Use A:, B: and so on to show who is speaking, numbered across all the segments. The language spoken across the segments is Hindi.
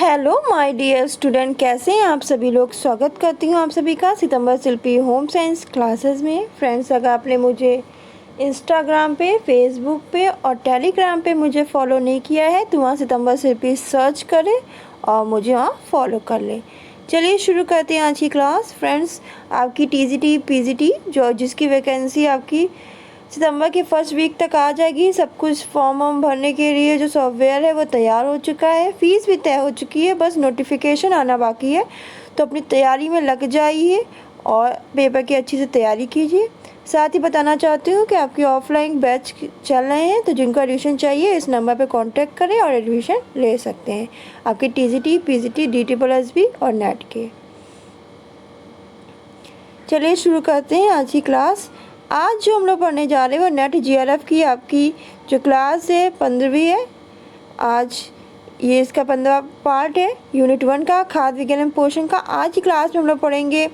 A: हेलो माय डियर स्टूडेंट, कैसे हैं आप सभी लोग। स्वागत करती हूँ आप सभी का सितंबर शिल्पी होम साइंस क्लासेस में। फ्रेंड्स, अगर आपने मुझे इंस्टाग्राम पे, फेसबुक पे और टेलीग्राम पे मुझे फॉलो नहीं किया है तो वहाँ सितंबर शिल्पी सर्च करें और मुझे वहाँ फॉलो कर लें। चलिए शुरू करते हैं आज की क्लास। फ्रेंड्स, आपकी टीजीटी पीजीटी जिसकी वैकेंसी आपकी सितंबर के फर्स्ट वीक तक आ जाएगी। सब कुछ फॉर्म वॉर्म भरने के लिए जो सॉफ्टवेयर है वो तैयार हो चुका है, फ़ीस भी तय हो चुकी है, बस नोटिफिकेशन आना बाकी है। तो अपनी तैयारी में लग जाइए और पेपर की अच्छी से तैयारी कीजिए। साथ ही बताना चाहती हूँ कि आपकी ऑफलाइन बैच चल रहे हैं, तो जिनको एडमिशन चाहिए इस नंबर पर कॉन्टैक्ट करें और एडमिशन ले सकते हैं, आपके टीजीटी पीजीटी DSSB और नेट के। चलिए शुरू करते हैं आज की क्लास। आज जो हम लोग पढ़ने जा रहे हैं वो नेट GRF की आपकी जो क्लास है 15वीं है। आज ये इसका 15वां पार्ट है यूनिट 1 का, खाद्य विज्ञान पोषण का। आज की क्लास में हम लोग पढ़ेंगे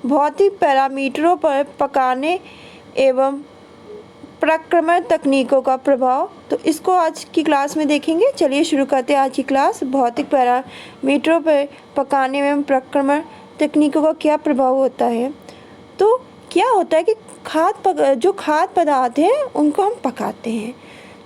A: भौतिक पैरामीटरों पर पकाने एवं प्रक्रमण तकनीकों का प्रभाव। तो इसको आज की क्लास में देखेंगे। चलिए शुरू करते हैं आज की क्लास। भौतिक पैरामीटरों पर पकाने एवं प्रक्रमण तकनीकों का क्या प्रभाव होता है। तो क्या होता है कि जो खाद्य पदार्थ हैं उनको हम पकाते हैं।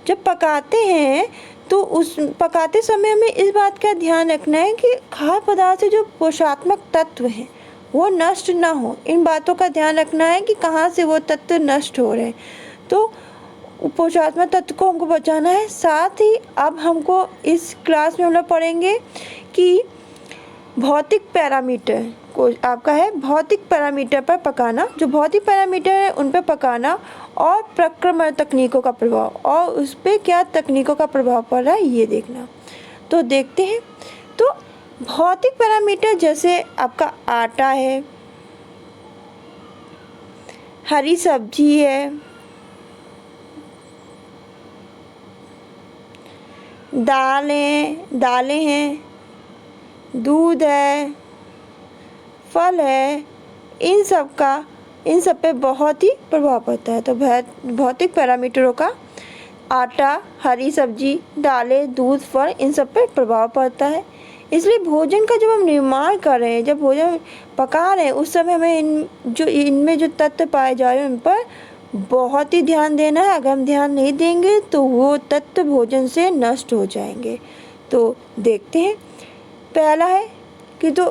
A: जब पकाते हैं तो उस पकाते समय हमें इस बात का ध्यान रखना है कि खाद्य पदार्थ से जो पोषात्मक तत्व हैं वो नष्ट ना हो। इन बातों का ध्यान रखना है कि कहाँ से वो तत्व नष्ट हो रहे हैं। तो पोषात्मक तत्व को हमको बचाना है। साथ ही अब हमको इस क्लास में हम लोग पढ़ेंगे कि भौतिक पैरामीटर को आपका है भौतिक पैरामीटर पर पकाना। जो भौतिक पैरामीटर है उन पर पकाना और प्रक्रमण तकनीकों का प्रभाव, और उस पर क्या तकनीकों का प्रभाव पड़ रहा है ये देखना। तो देखते हैं। तो भौतिक पैरामीटर जैसे आपका आटा है, हरी सब्जी है, दालें हैं, दूध है, फल है, इन सब पे बहुत ही प्रभाव पड़ता है। तो भौतिक पैरामीटरों का आटा, हरी सब्जी, दालें, दूध, फल, इन सब पे प्रभाव पड़ता है। इसलिए भोजन का जब हम निर्माण कर रहे हैं, जब भोजन पका रहे हैं, उस समय हमें इनमें जो तत्व पाए जा रहे हैं उन पर बहुत ही ध्यान देना है। अगर हम ध्यान नहीं देंगे तो वो तत्व भोजन से नष्ट हो जाएंगे। तो देखते हैं। पहला है कि तो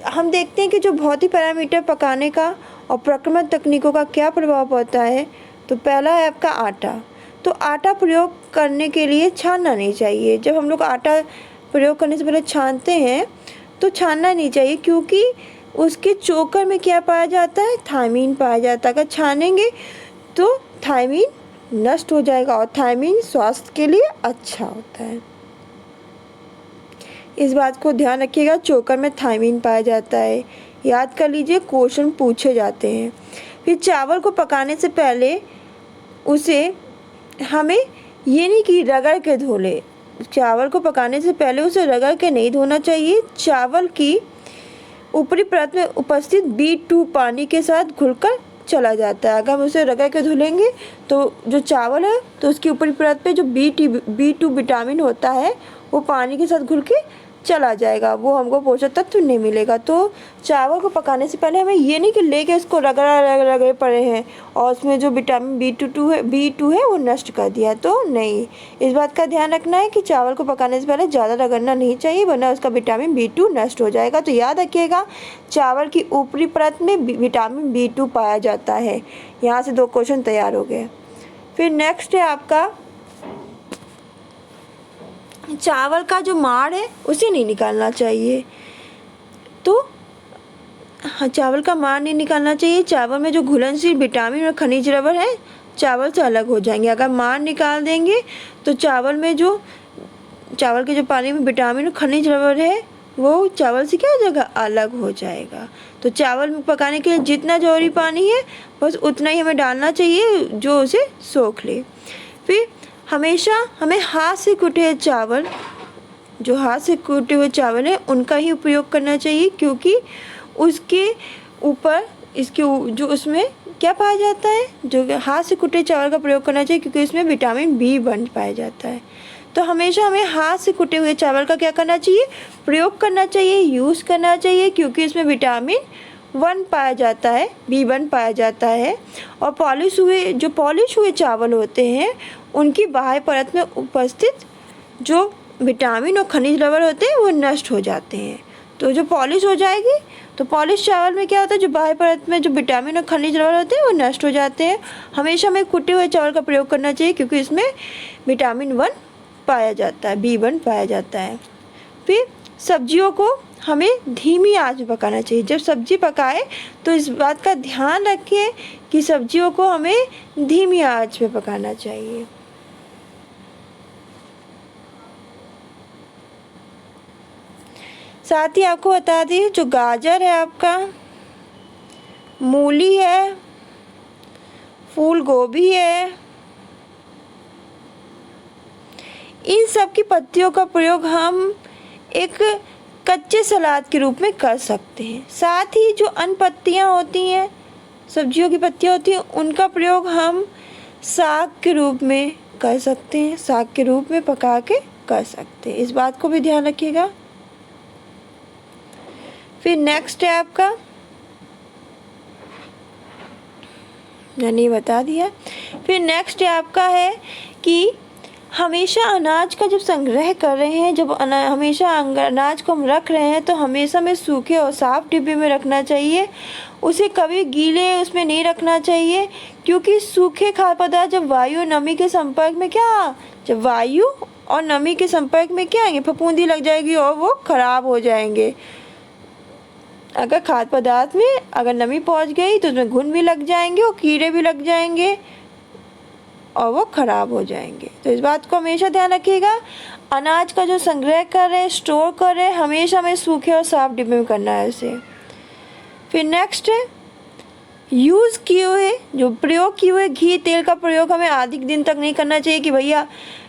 A: हम देखते हैं कि जो भौतिक पैरामीटर पकाने का और प्रक्रमण तकनीकों का क्या प्रभाव पड़ता है। तो पहला है आपका आटा। तो आटा प्रयोग करने के लिए छानना नहीं चाहिए। जब हम लोग आटा प्रयोग करने से पहले छानते हैं तो छानना नहीं चाहिए, क्योंकि उसके चोकर में क्या पाया जाता है, थायमीन पाया जाता है। अगर छानेंगे तो थायमीन नष्ट हो जाएगा और थायमीन स्वास्थ्य के लिए अच्छा होता है। इस बात को ध्यान रखिएगा, चोकर में थायमीन पाया जाता है। याद कर लीजिए, क्वेश्चन पूछे जाते हैं। फिर चावल को पकाने से पहले उसे हमें ये नहीं कि रगड़ के धो ले। चावल को पकाने से पहले उसे रगड़ के नहीं धोना चाहिए। चावल की ऊपरी परत में उपस्थित B2 पानी के साथ घुलकर चला जाता है। अगर हम उसे रगड़ के धुलेंगे तो जो चावल है तो उसकी ऊपरी परत पे जो B2 विटामिन होता है वो पानी के साथ घुल के चला जाएगा, वो हमको पोषक तत्व नहीं मिलेगा। तो चावल को पकाने से पहले हमें ये नहीं कि लेके इसको रगड़े पड़े हैं और उसमें जो विटामिन B2 है वो नष्ट कर दिया, तो नहीं। इस बात का ध्यान रखना है कि चावल को पकाने से पहले ज़्यादा रगड़ना नहीं चाहिए, वरना उसका विटामिन B2 नष्ट हो जाएगा। तो याद रखिएगा, चावल की ऊपरी परत में विटामिन B2 पाया जाता है। यहाँ से 2 क्वेश्चन तैयार हो गए। फिर नेक्स्ट है आपका चावल का जो माड़ है उसे नहीं निकालना चाहिए। तो हाँ, चावल का माड़ नहीं निकालना चाहिए। चावल में जो घुलनशील विटामिन और खनिज लवण है चावल से अलग हो जाएंगे। अगर माड़ निकाल देंगे तो चावल के जो पानी में विटामिन और खनिज लवण है वो चावल से क्या हो जाएगा, अलग हो जाएगा। तो चावल में पकाने के लिए जितना जरूरी पानी है बस उतना ही हमें डालना चाहिए जो उसे सोख ले। फिर हमेशा हमें हाथ से कुटे हुए चावल है उनका ही उपयोग करना चाहिए, क्योंकि उसके ऊपर जो उसमें क्या पाया जाता है, जो हाथ से कुटे चावल का प्रयोग करना चाहिए, क्योंकि इसमें विटामिन B1 पाया जाता है। तो हमेशा हमें हाथ से कुटे हुए चावल का क्या करना चाहिए, प्रयोग करना चाहिए, यूज़ करना चाहिए, क्योंकि इसमें विटामिन 1 पाया जाता है, B1 पाया जाता है। और पॉलिश हुए चावल होते हैं उनकी बाह्य परत में उपस्थित जो विटामिन और खनिज लवण होते हैं वो नष्ट हो जाते हैं। तो जो पॉलिश हो जाएगी तो पॉलिश चावल में क्या होता है, जो बाह्य परत में जो विटामिन और खनिज लवण होते हैं वो नष्ट हो जाते हैं। हमेशा हमें कुटे हुए चावल का प्रयोग करना चाहिए, क्योंकि इसमें विटामिन 1 पाया जाता है, B1 पाया जाता है। फिर सब्जियों को हमें धीमी आंच में पकाना चाहिए। जब सब्जी पकाए तो इस बात का ध्यान रखें कि सब्जियों को हमें धीमी आंच में पकाना चाहिए। साथ ही आपको बता दें, जो गाजर है आपका, मूली है, फूल गोभी है, इन सब की पत्तियों का प्रयोग हम एक कच्चे सलाद के रूप में कर सकते हैं। साथ ही जो अन्य पत्तियाँ होती हैं, सब्जियों की पत्तियाँ होती हैं, उनका प्रयोग हम साग के रूप में कर सकते हैं, साग के रूप में पका के कर सकते हैं। इस बात को भी ध्यान रखिएगा। फिर नेक्स्ट है आपका, मैंने बता दिया। फिर नेक्स्ट है आपका है कि हमेशा अनाज का जब संग्रह कर रहे हैं, जब हमेशा अनाज को हम रख रहे हैं तो हमेशा में सूखे और साफ डिब्बे में रखना चाहिए। उसे कभी गीले उसमें नहीं रखना चाहिए, क्योंकि सूखे खाद्य पदार्थ जब वायु और नमी के संपर्क में जब वायु और नमी के संपर्क में क्या आएंगे, फफूंदी लग जाएगी और वो खराब हो जाएंगे। अगर खाद्य पदार्थ में अगर नमी पहुंच गई तो उसमें घुन भी लग जाएंगे और कीड़े भी लग जाएंगे और वो ख़राब हो जाएंगे। तो इस बात को हमेशा ध्यान रखिएगा। अनाज का जो संग्रह कर रहे हैं, स्टोर कर रहे हैं, हमेशा हमें सूखे और साफ डिब्बे में करना है इसे। फिर नेक्स्ट है, यूज़ किए हुए जो प्रयोग किए हुए घी तेल का प्रयोग हमें अधिक दिन तक नहीं करना चाहिए कि भैया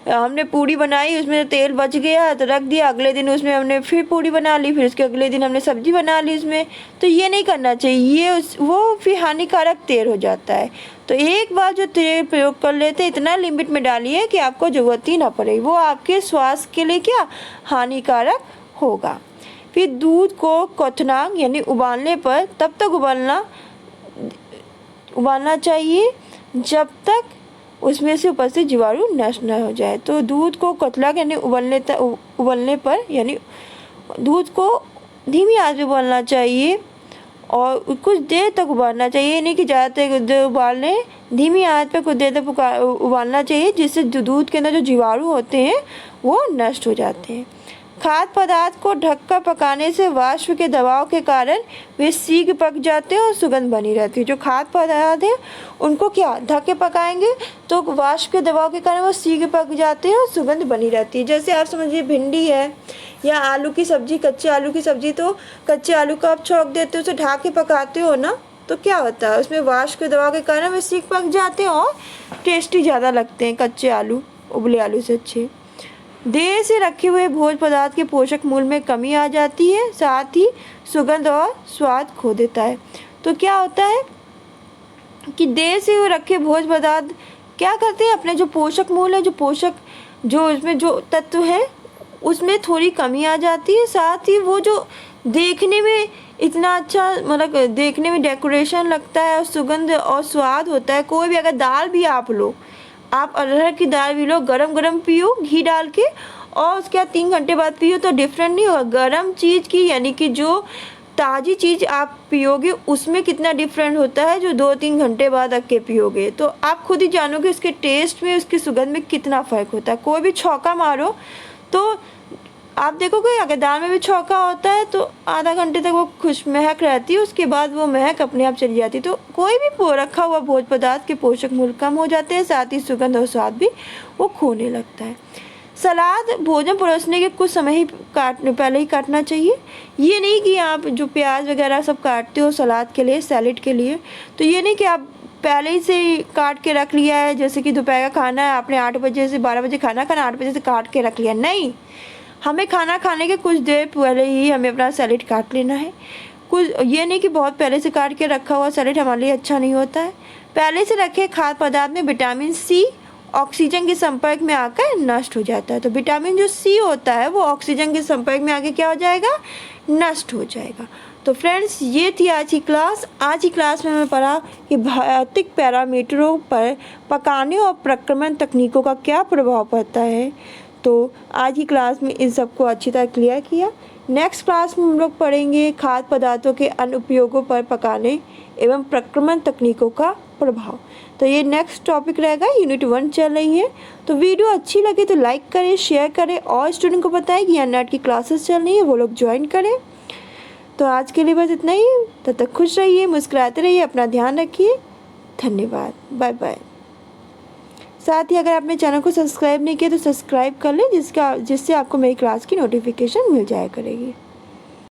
A: हमने पूड़ी बनाई, उसमें तेल बच गया तो रख दिया, अगले दिन उसमें हमने फिर पूड़ी बना ली, फिर उसके अगले दिन हमने सब्जी बना ली उसमें। तो ये नहीं करना चाहिए, वो फिर हानिकारक तेल हो जाता है। तो एक बार जो तेल प्रयोग कर लेते हैं, इतना लिमिट में डालिए कि आपको ज़रूरत ही ना पड़े, वो आपके स्वास्थ्य के लिए क्या हानिकारक होगा। फिर दूध को क्वथनांक यानी उबालने पर तब तक उबालना चाहिए जब तक उसमें से उपस्थित जीवाणु नष्ट न हो जाए। तो दूध को क्वथनांक यानी उबलने पर यानी दूध को धीमी आंच में उबालना चाहिए और कुछ देर तक उबालना चाहिए, नहीं कि ज़्यादा देर उबालने, धीमी आंच पर कुछ देर तक उबालना चाहिए, जिससे दूध के अंदर जो जीवाणु होते हैं वो नष्ट हो जाते हैं। खाद्य पदार्थ को ढककर पकाने से वाष्प के दबाव के कारण वे शीघ्र पक जाते हैं और सुगंध बनी रहती है। जो खाद्य पदार्थ है उनको क्या ढक के पकाएंगे तो वाष्प के दबाव के कारण वो शीघ्र पक जाते हैं और सुगंध बनी रहती है। जैसे आप समझिए भिंडी है या आलू की सब्जी, कच्चे आलू की सब्जी, तो कच्चे आलू को आप छौंक देते हो, उसे ढक के पकाते हो ना, तो क्या होता है उसमें वाष्प के दबाव के कारण वे शीघ्र पक जाते हैं और टेस्टी ज़्यादा लगते हैं कच्चे आलू उबले आलू से अच्छे। देर से रखे हुए भोज्य पदार्थ के पोषक मूल्य में कमी आ जाती है, साथ ही सुगंध और स्वाद खो देता है। तो क्या होता है कि देर से वो रखे भोज्य पदार्थ क्या करते हैं, अपने जो पोषक मूल्य है, जो उसमें जो तत्व है उसमें थोड़ी कमी आ जाती है, साथ ही वो जो देखने में इतना अच्छा मतलब देखने में डेकोरेशन लगता है और सुगंध और स्वाद होता है। कोई भी अगर दाल भी आप लो, आप अरहर की दाल भी लो, गरम गरम पियो घी डाल के और उसके बाद 3 घंटे बाद पियो तो डिफरेंट नहीं होगा। गरम चीज़ की यानी कि जो ताज़ी चीज़ आप पियोगे उसमें कितना डिफरेंट होता है जो 2-3 घंटे बाद रख के पियोगे, तो आप खुद ही जानोगे उसके टेस्ट में, उसके सुगंध में कितना फ़र्क होता है। कोई भी छौंका मारो तो आप देखोगे अगर दाल में भी छौंका होता है तो आधा घंटे तक वो खुश महक रहती है, उसके बाद वो महक अपने आप चली जाती है। तो कोई भी रखा हुआ भोज्य पदार्थ के पोषक मूल्य कम हो जाते हैं, साथ ही सुगंध और स्वाद भी वो खोने लगता है। सलाद भोजन परोसने के कुछ समय ही पहले ही काटना चाहिए। ये नहीं कि आप जो प्याज वगैरह सब काटते हो सलाद के लिए, सैलेड के लिए, तो ये नहीं कि आप पहले ही से काट के रख लिया है। जैसे कि दोपहर का खाना है, आपने 8 बजे से 12 बजे खाना 8 बजे से काट के रख लिया, नहीं, हमें खाना खाने के कुछ देर पहले ही हमें अपना सैलेड काट लेना है। कुछ ये नहीं कि बहुत पहले से काट के रखा हुआ सैलेड हमारे लिए अच्छा नहीं होता है। पहले से रखे खाद्य पदार्थ में विटामिन सी ऑक्सीजन के संपर्क में आकर नष्ट हो जाता है। तो विटामिन जो सी होता है वो ऑक्सीजन के संपर्क में आके क्या हो जाएगा, नष्ट हो जाएगा। तो फ्रेंड्स ये थी आज की क्लास। आज की क्लास में हमने पढ़ा कि भौतिक पैरामीटरों पर पकाने और प्रक्रमण तकनीकों का क्या प्रभाव पड़ता है। तो आज की क्लास में इन सबको अच्छी तरह क्लियर किया। नेक्स्ट क्लास में हम लोग पढ़ेंगे खाद्य पदार्थों के अनुपयोगों पर पकाने एवं प्रक्रमण तकनीकों का प्रभाव। तो ये नेक्स्ट टॉपिक रहेगा, यूनिट 1 चल रही है। तो वीडियो अच्छी लगे तो लाइक करें, शेयर करें और स्टूडेंट को बताएं कि यहाँ नेट की क्लासेस चल रही है, वो लोग ज्वाइन करें। तो आज के लिए बस इतना ही। तब तक खुश रहिए, मुस्कुराते रहिए, अपना ध्यान रखिए। धन्यवाद, बाय बाय। साथ ही अगर आपने चैनल को सब्सक्राइब नहीं किया तो सब्सक्राइब कर लें, जिससे आपको मेरी क्लास की नोटिफिकेशन मिल जाया करेगी।